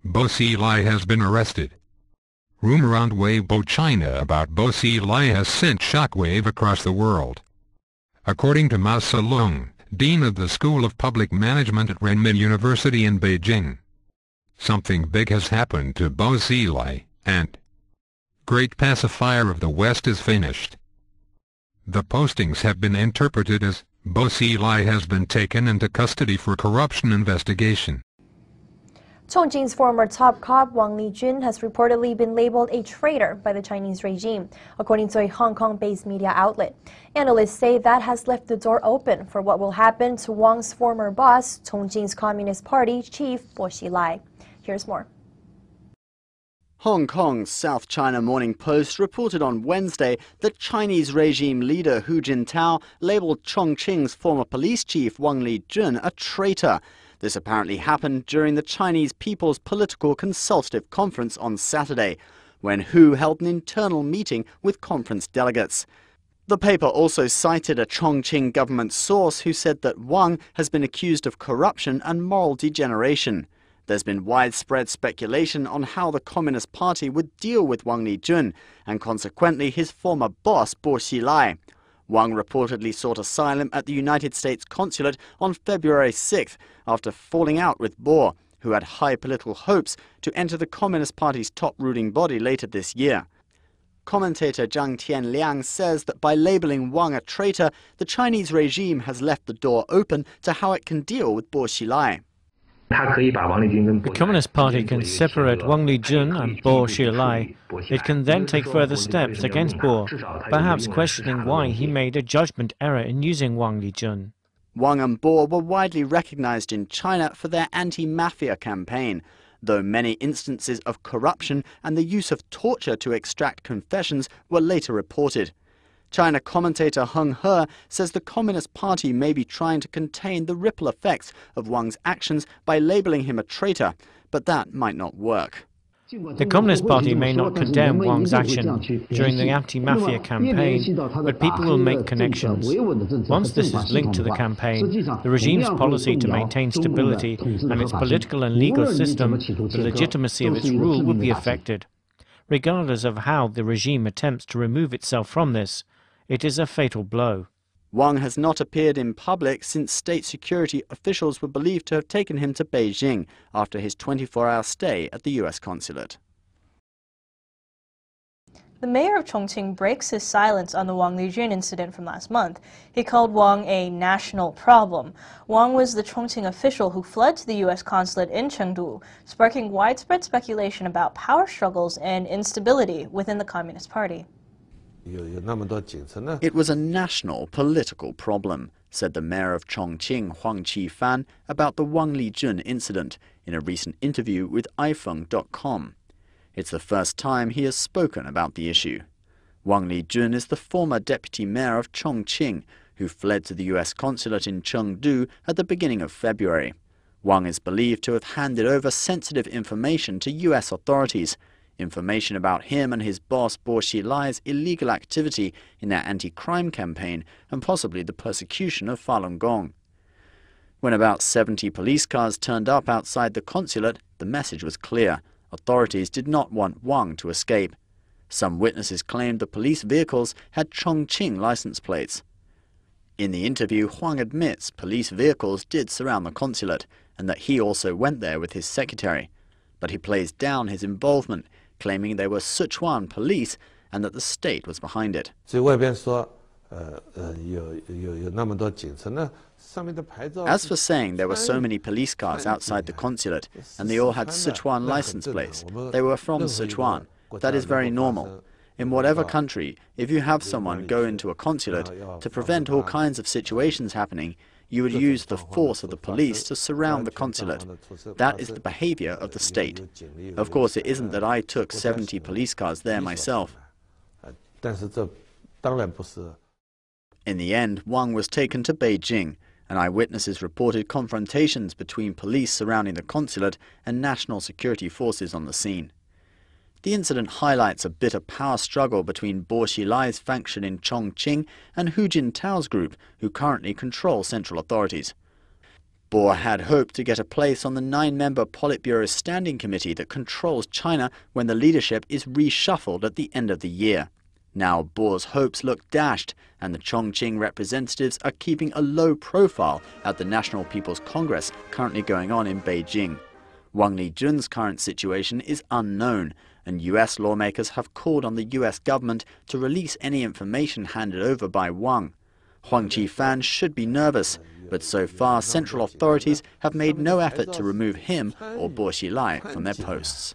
Bo Xilai has been arrested. Rumor on Weibo China about Bo Xilai has sent shockwave across the world. According to Bo Xilai, Dean of the School of Public Management at Renmin University in Beijing, something big has happened to Bo Xilai, and Great Pacifier of the West is finished. The postings have been interpreted as Bo Xilai has been taken into custody for corruption investigation. Chongqing's former top cop Wang Lijun has reportedly been labeled a traitor by the Chinese regime, according to a Hong Kong-based media outlet. Analysts say that has left the door open for what will happen to Wang's former boss, Chongqing's Communist Party chief Bo Xilai. Here's more. Hong Kong's South China Morning Post reported on Wednesday that Chinese regime leader Hu Jintao labeled Chongqing's former police chief Wang Lijun a traitor. This apparently happened during the Chinese People's Political Consultative Conference on Saturday, when Hu held an internal meeting with conference delegates. The paper also cited a Chongqing government source who said that Wang has been accused of corruption and moral degeneration. There's been widespread speculation on how the Communist Party would deal with Wang Lijun, and consequently his former boss Bo Xilai. Wang reportedly sought asylum at the United States consulate on February 6th after falling out with Bo, who had high political hopes to enter the Communist Party's top ruling body later this year. Commentator Zhang Tianliang says that by labeling Wang a traitor, the Chinese regime has left the door open to how it can deal with Bo Xilai. The Communist Party can separate Wang Lijun and Bo Xilai. It can then take further steps against Bo, perhaps questioning why he made a judgment error in using Wang Lijun. Wang and Bo were widely recognized in China for their anti-mafia campaign, though many instances of corruption and the use of torture to extract confessions were later reported. China commentator Heng He says the Communist Party may be trying to contain the ripple effects of Wang's actions by labeling him a traitor, but that might not work. The Communist Party may not condemn Wang's action during the anti-mafia campaign, but people will make connections. Once this is linked to the campaign, the regime's policy to maintain stability and its political and legal system, the legitimacy of its rule will be affected. Regardless of how the regime attempts to remove itself from this, it is a fatal blow. Wang has not appeared in public since state security officials were believed to have taken him to Beijing after his 24-hour stay at the U.S. consulate. The mayor of Chongqing breaks his silence on the Wang Lijun incident from last month. He called Wang a national problem. Wang was the Chongqing official who fled to the U.S. consulate in Chengdu, sparking widespread speculation about power struggles and instability within the Communist Party. It was a national political problem, said the mayor of Chongqing, Huang Qifan, about the Wang Lijun incident in a recent interview with iPhone.com. It's the first time he has spoken about the issue. Wang Lijun is the former deputy mayor of Chongqing, who fled to the U.S. consulate in Chengdu at the beginning of February. Wang is believed to have handed over sensitive information to U.S. authorities, information about him and his boss Bo Xilai's illegal activity in their anti-crime campaign and possibly the persecution of Falun Gong. When about 70 police cars turned up outside the consulate, the message was clear. Authorities did not want Wang to escape. Some witnesses claimed the police vehicles had Chongqing license plates. In the interview, Huang admits police vehicles did surround the consulate and that he also went there with his secretary. But he plays down his involvement, claiming they were Sichuan police and that the state was behind it. As for saying there were so many police cars outside the consulate and they all had Sichuan license plates, they were from Sichuan. That is very normal. In whatever country, if you have someone go into a consulate, to prevent all kinds of situations happening, you would use the force of the police to surround the consulate. That is the behavior of the state. Of course, it isn't that I took 70 police cars there myself. In the end, Wang was taken to Beijing, and eyewitnesses reported confrontations between police surrounding the consulate and national security forces on the scene. The incident highlights a bitter power struggle between Bo Xilai's faction in Chongqing and Hu Jintao's group, who currently control central authorities. Bo had hoped to get a place on the 9-member Politburo Standing Committee that controls China when the leadership is reshuffled at the end of the year. Now Bo's hopes look dashed, and the Chongqing representatives are keeping a low profile at the National People's Congress currently going on in Beijing. Wang Lijun's current situation is unknown, and US lawmakers have called on the US government to release any information handed over by Wang. Huang Qifan should be nervous, but so far central authorities have made no effort to remove him or Bo Xilai from their posts.